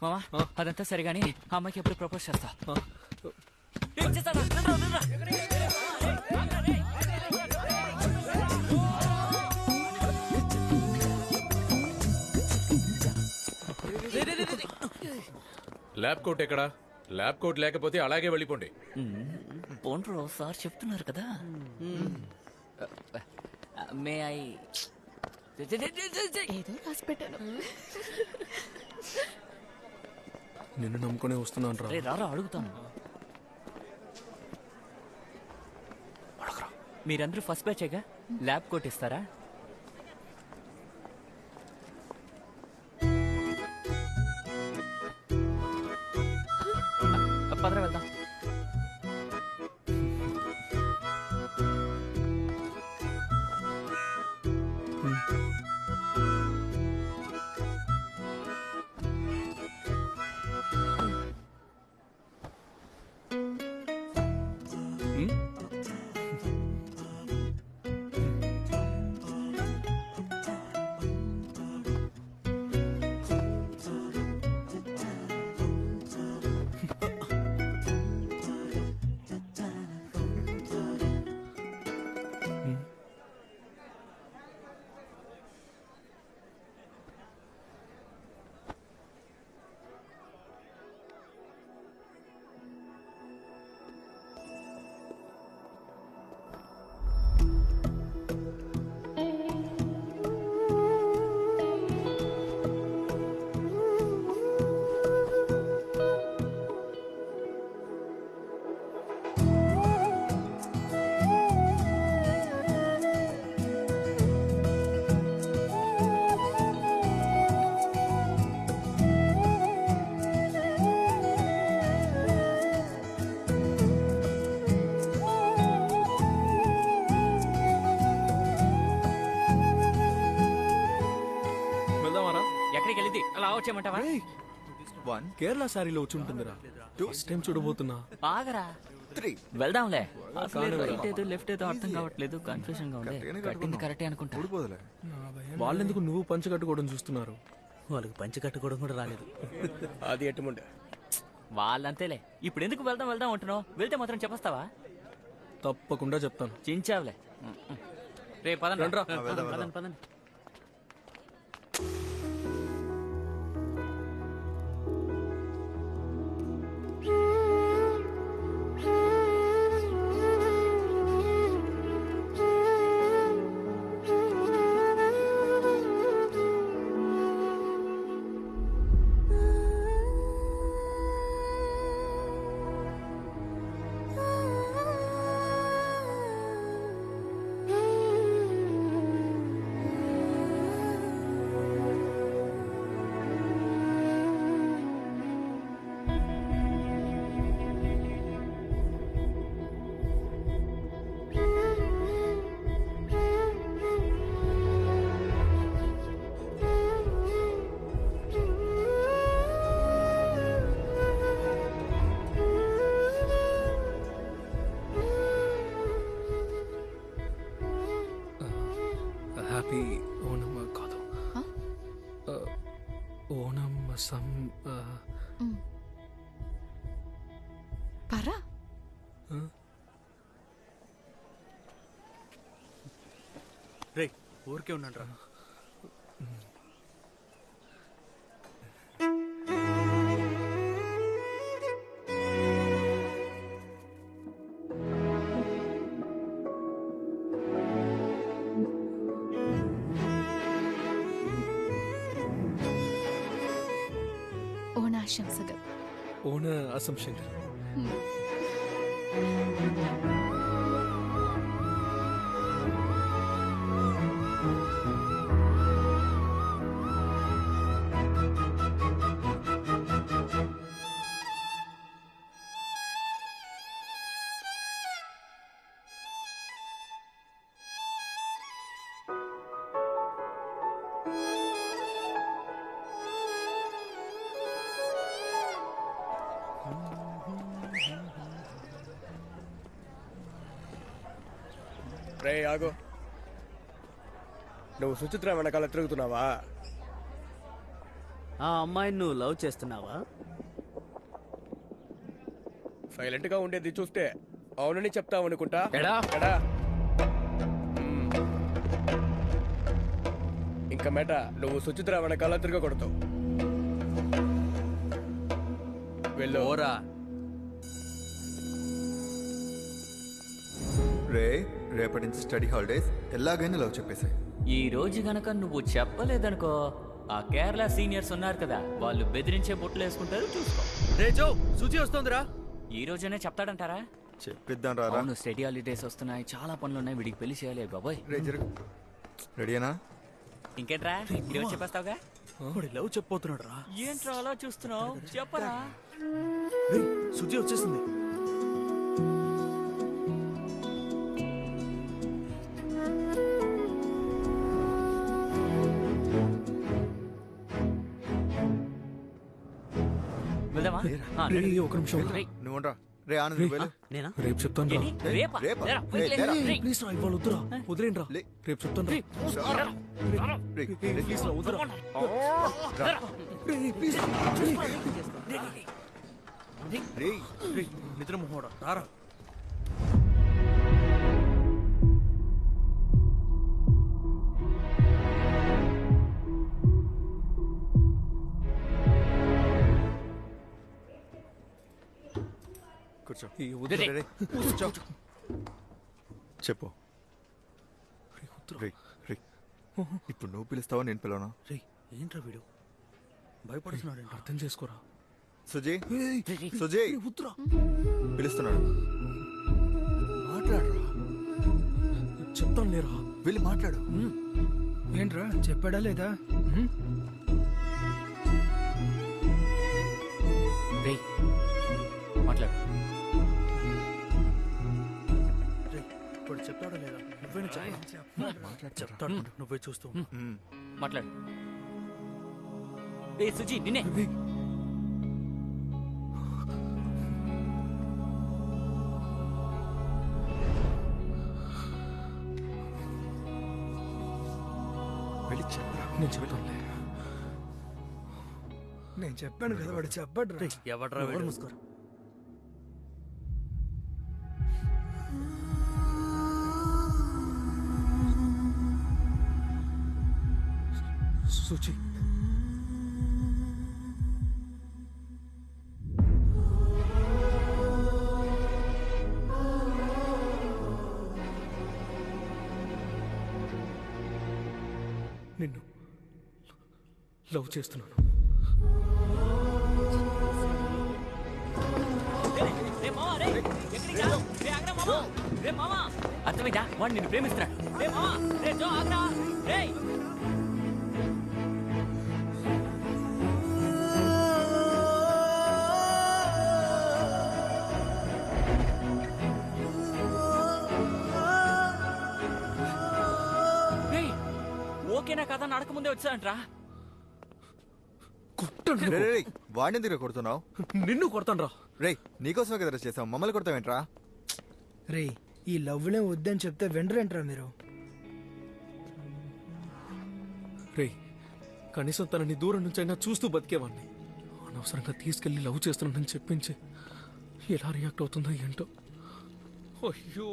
మామా అదంతా సరిగాని ఆ అమ్మాయికి ఎప్పుడు ప్రపోజ్ చేస్తా. ల్యాబ్ కోట్ ఎక్కడా? ల్యాబ్ కోట్ లేకపోతే అలాగే వెళ్ళిపోండి. పోండ్రో సార్ చెప్తున్నారు కదా. మే ఐ ఏదో రాసి పెట్టాను. నిన్ను నమ్ముకునే వస్తున్నాను రా. రారా అడుగుతాను. మీరందరూ ఫస్ట్ బ్యాచేగా, ల్యాబ్ కోట్ ఇస్తారా? పదరా వెళ్దాం. ఎక్కడికి వెళ్ళింది అలా వచ్చేయమంటావా? కేరళ సారీలో వచ్చి ఉంటుందిరా. ఫస్ట్ టైం చూడబోతున్నా. ఆగరా, వెళ్దాంలే. అసలు రైట్ ఏదో లెఫ్ట్ ఏదో అర్థం కావట్లేదు, కన్ఫ్యూజన్ గా ఉంది. కట్టింది కరెక్టే అనుకుంటా. వాళ్ళెందుకు నువ్వు పంచ కట్టుకోవడం చూస్తున్నారు? వాళ్ళకి పంచి కట్టుకోవడం కూడా రాలేదు. అది ఎట్టుముండే వాళ్ళంతేలే. ఇప్పుడు ఎందుకు వెళ్దాం వెళ్దాం అంటున్నావు? వెళ్తే మాత్రం చెప్పేస్తావా? తప్పకుండా చెప్తాను. చించావులే. రే పదండి. పదండి పదండి. హ్యాపీ ఓణం కాదు, ఓణం సం పరా. రే ఊరికే ఉన్నాడు రా. ഓണാശംസകൾ. ഓണ ആശംസകൾ. రే ఆగు, నువ్వు సుచిత్ర వెనకాల తిరుగుతున్నావా? ఆ అమ్మాయిని నువ్వు లవ్ చేస్తున్నావా? సైలెంట్ గా ఉండేది చూస్తే అవునని చెప్తావు అనుకుంటా. ఎడా? ఎడా? ఇంకా మేట నువ్వు సుచిత్ర వెనకాల తిరగకూడదు. వెళ్ళు. ఓరా రేపటి నుంచి స్టడీ హాలిడేస్, ఎలాగైనా లవ్ చెప్పేసాయి. ఈ రోజు గనక నువ్వు చెప్పలేదనుకో, ఆ కేరళ సీనియర్స్ ఉన్నారు కదా, వాళ్ళు బెదిరించే బొట్లు వేసుకుంటారు, చూసుకో. రే జో, శుచి వస్తుందిరా. ఈ రోజునే చెప్తాడంటారా? చెప్పిద్దాం రారా. అవును, స్టడీ హాలిడేస్ వస్తున్నాయి, చాలా పనులు ఉన్నాయి, వీడికి పెళ్లి చేయాలి బాబోయ్. రే జరుగు. రెడీనా? ఇంకేంట్రా, ఈరోజు చెప్పేస్తావుగా? లవ్ చెప్పబోతున్నాడు రా. ఏంట్రా అలా చూస్తున్నావు, చెప్పరా. శుచి వచ్చేసింది. వెళ్దామా? రే, ఒక నిమిషం. నువ్వు ఉండరా. రే ఆనంద్ నువ్వు వెళ్ళు. నేనా? రేపు చెప్తాను రా. రేపా? రేపా? లేరా, రే, లేరా. రేయ్. ప్లీజ్ రా, ఇవాళ వద్దురా, వదిలేండి రా. లే. రేపు చెప్తాను రా. రే, ప్లీజ్ రా, వద్దురా. రా. ప్లీజ్ రా. రే, నిద్ర మొహోడా రారా. కూర్చో. ఈ వద్దురా. రే, రే, కూర్చో. చెప్పు. రే, రే. ఇప్పుడు నువ్వు పిలుస్తావా నేను పిలవనా? రే ఏంట్రా వీడు భయపడుతున్నాడు. అర్థం చేసుకోరా. సుజీ, సుజీ వద్దురా. పిలుస్తున్నాడు. మాట్లాడరా. చెప్తాను లేరా. వెళ్ళి మాట్లాడు. ఏంట్రా చెప్పాడా లేదా? రేయ్, మాట్లాడు. రే ఇప్పుడు చెప్తాడా లేదా? నువ్వేనా చెప్తాడు. నువ్వే చూస్తూ ఉండు. మాట్లాడు. రే సుజీ, నిన్నే. వెళ్ళి చెప్పరా. నేను చెప్తానులే. నేను చెప్పాను కదా వాడు చెప్పాడు. ఎవడ్రా వీడు? మూసుకోరా. సుచి, నిన్ను లవ్ చేస్తున్నాను. అర్థమైందా? వాడు నిన్ను ప్రేమిస్తున్నాడు. రే మావా, రే జో, ఆగ్రా. రేయ్. రేయ్, ఓకేనా కదా నడక ముందే వచ్చాడంట్రా. రే, రే, రే. వాడిని దగ్గర కొడుతున్నావు. నిన్ను కొడతాను రా. రే, నీకోసమే కదా చేసావు, మమ్మల్ని కొడతావేంట్రా? రే ఈ లవ్లే వద్దని చెప్తే వెంటరేంట్రా మీరు? రే, కనీసం తనని దూరం నుంచి అయినా చూస్తూ బతికేవాడిని. అనవసరంగా తీసుకెళ్లి లవ్ చేస్తున్నానని చెప్పించి ఎలా రియాక్ట్ అవుతుందో ఏంటో. అయ్యో,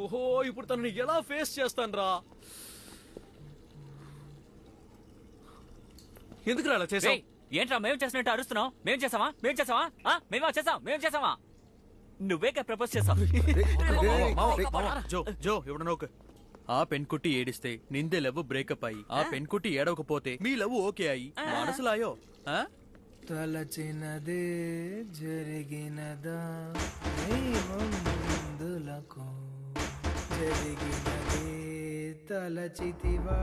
ఇప్పుడు తనని ఎలా ఫేస్ చేస్తాను రా. ఎందుకు రా అలా చేసావు? రేయ్, ఏంట్రా మేము చేసినట్టు అరుస్తున్నావు? మేం చేసావా? మేమా చేసావా? నువ్వేగా ప్రపోజ్ చేసావు. జో జో ఇప్పుడు నోకు. ఆ పెన్కుట్టి ఏడిస్తే నిందే లవ్ బ్రేకప్ అయ్యి ఆ పెన్కుట్టి ఏడవకపోతే మీ లవ్ ఓకే అయ్యి మనసులాయో. తలచినదే జరిగినదా దైవముందులకు జరిగినదే తలచితివా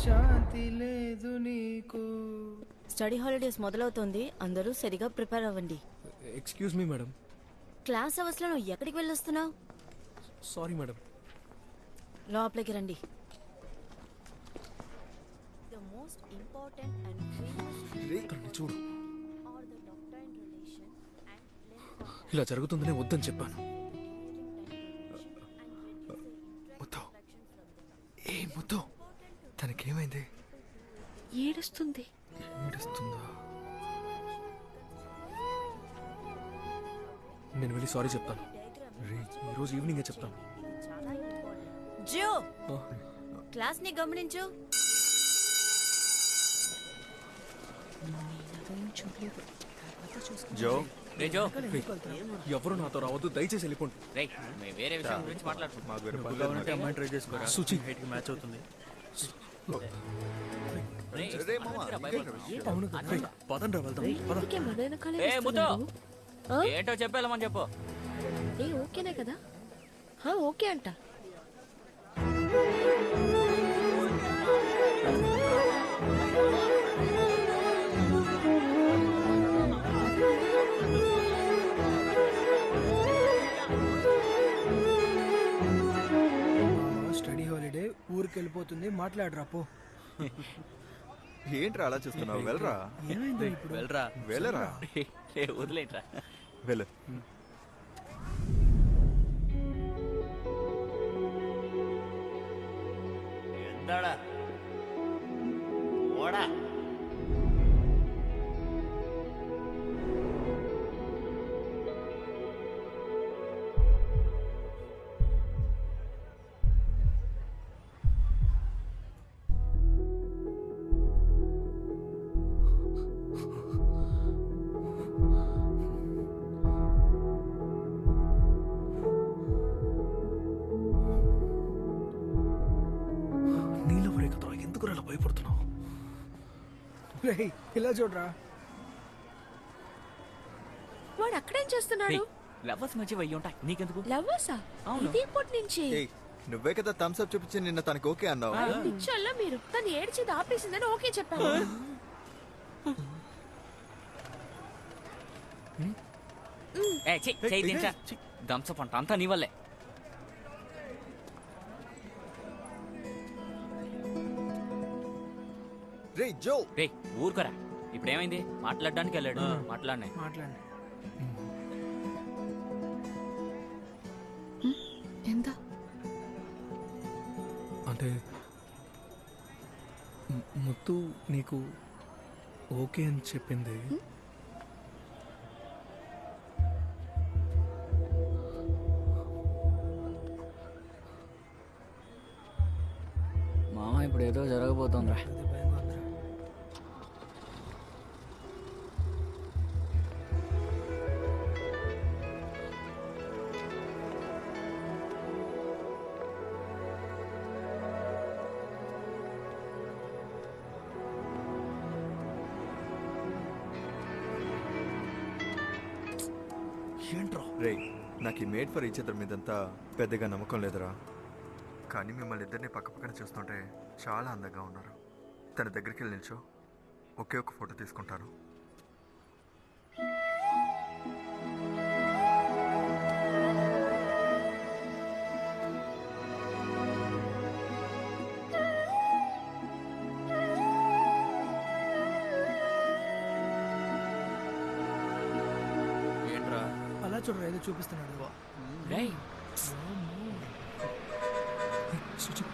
శాంతి లేదు నీకు. స్టడీ హాలిడేస్ మొదలవుతోంది, అందరూ సరిగా ప్రిపేర్ అవ్వండి. Excuse me madam. Class hours లో నువ్వు ఎక్కడికి వెళ్ళొస్తున్నావు? Sorry madam. లోపలికి రండి. The most important and famous తనని చూడు. or the doctrine relation and length ఇలా జరుగుతుందనే వద్దని చెప్పాను. ముద్దు. ఏ ముద్దు, తనకేమైంది? ఏడుస్తుంది. ఏడుస్తుందా? నేను వెళ్ళి సారీ చెప్తాను. ఈరోజు ఈవినింగే చెప్తాను. జియో క్లాస్ ని గమనించు. జో రే జో, ఎవరు నాతో రావద్దు, దయచేసి వెళ్ళిపోండి. రే మేము వేరే విషయం గురించి మాట్లాడుతున్నాం. మాకు వేరే పని కావాలంటే అమ్మాయి ట్రై చేసుకోరా. సుచి. హైట్ కి మ్యాచ్ అవుతుంది. రే మామ, పదండ్రా వెళ్దాం. పద. ఏ ముద్దు, ఏంటో చెప్పేళ్ళమని చెప్పు. ఓకేనే కదా? ఓకే అంట. స్టడీ హాలిడే ఊరికి వెళ్ళిపోతుంది, మాట్లాడరా పో. ఏంట్రా అలా చూస్తున్నావు? వెళ్ళరా ఏమైంది ఇప్పుడు? వెళ్ళరా. వెళ్ళరా రే వదిలేట్రా. వెళ్ళు. ఎందాడా ఓడా. నీలో రేఖతో ఎందుకు అలా భయపడుతున్నావు? రేయ్, ఇలా చూడరా. వాడు అక్కడేం చేస్తున్నాడు? లవర్స్ మధ్య వెయ్యి ఉంటాయి, నీకెందుకు? లవ్వర్సా? అవును. ఇది ఇప్పటి నుంచి ఏయ్, నువ్వే కదా థమ్స్ అప్ చూపించి నిన్న తనకి ఓకే అన్నావు. పిచ్చోళ్ళ మీరు. తను ఏడ్చేది ఆపేసిందని ఓకే చెప్పాను. ఏ చెయ్యి దించా. థమ్స్అప్ అంట అంతా నీ వల్లే. రే జో, రే ఊరుకోరా. ఇప్పుడు ఏమైంది? మాట్లాడడానికి వెళ్ళాడు. మాట్లాడినా మాట్లాడండి. ఎంత? అంటే ముత్తు నీకు ఓకే అని చెప్పింది. మామ ఇప్పుడు ఏదో జరగబోతోందిరా. అది భయంగా ఉందిరా. ఏంట్రా? రే నాకు ఈ మేడ్ ఫర్ ఈచ్ అదర్ మీదంతా పెద్దగా నమ్మకం లేదురా. కానీ మిమ్మల్ని ఇద్దరిని పక్క పక్కన చూస్తుంటే చాలా అందంగా ఉన్నారు. తన దగ్గరికి వెళ్ళి నిల్చో, ఒకే ఒక ఫోటో తీసుకుంటాను. ఏంట్రా. అలా చూడరా, ఏదో చూపిస్తున్నాడు. రేయ్ సుచి,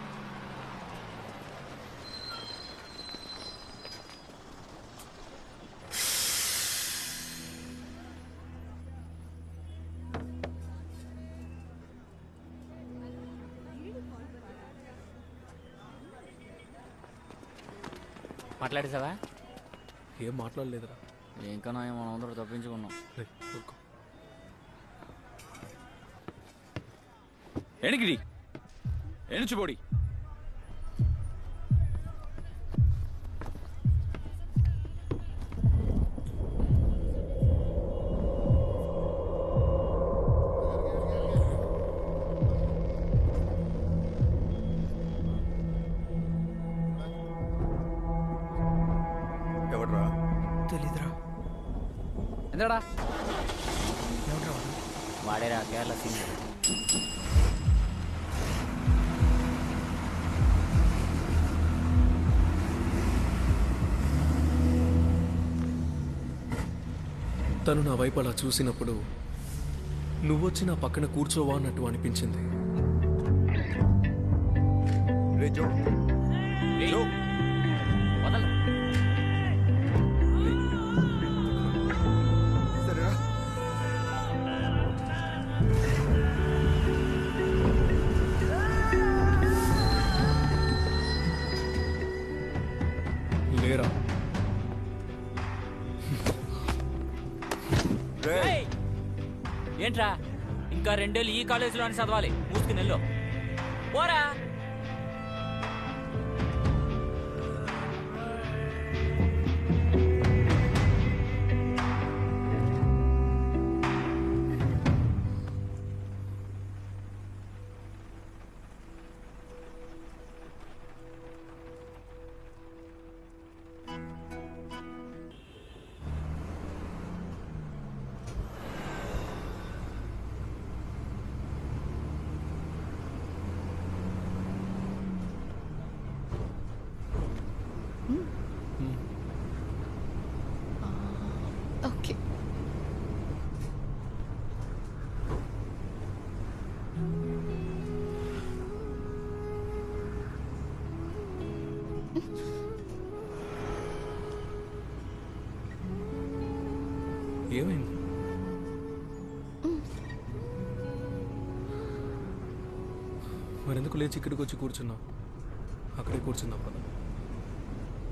మాట్లాడేసావా? ఏం మాట్లాడలేదురా. ఇంకనో మనం అందరూ తప్పించుకున్నాం. రే ఊరుకో. ఎనికిడి ఎనుచుబోడి ఎవడ్రా? తెలీదురా. ఎంతడా ఎవడ్రా వాడు? వాడేరా కేరళ సింగర్. తను నా వైపు అలా చూసినప్పుడు నువ్వొచ్చి నా పక్కన కూర్చోవా అన్నట్టు అనిపించింది. రే జో, జో. వదలు. సరేరా. ఏయ్! ఏంట్రా ఇంకా 2 ఏళ్ళు ఈ కాలేజీలోనే చదవాలి మూసుకుని వెళ్ళు పోరా. ఓకే. ఏమైంది? మరెందుకు లేచి ఇక్కడికి వచ్చి కూర్చున్నావు? അക്കടെ കൂർച്ചുന്നാ പദം.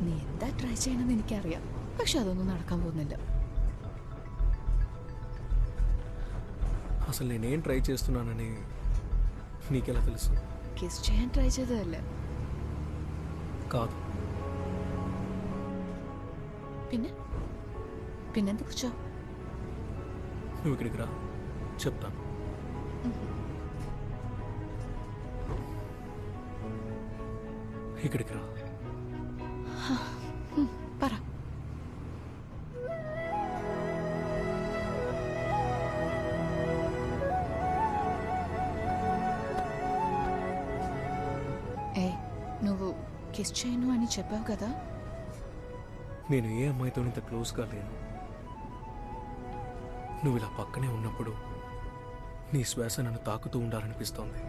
നീ എന്താ ട്രൈ ചെയ്യണമെന്ന് എനിക്കറിയാം, പക്ഷെ അതൊന്നും നടക്കാൻ പോകുന്നില്ല. అసలు నేనేం ట్రై చేస్తున్నానని నీకెలా తెలుసు? కిస్ ചെയ്യാൻ ట్రై ചെയ്തതല്ലേ? కాదు. പിന്നെന്തുకు వచ్చావు? నువ్వు ఇక్కడికి రా, చెప్తాను. ఇక్కడికి రా. పరా. ఏ, నువ్వు కిస్ చేయను అని చెప్పావు కదా? నేను ఏ అమ్మాయితో ఇంత క్లోజ్గా లేను. నువ్వు ఇలా పక్కనే ఉన్నప్పుడు నీ శ్వాస నన్ను తాకుతూ ఉండాలనిపిస్తోంది.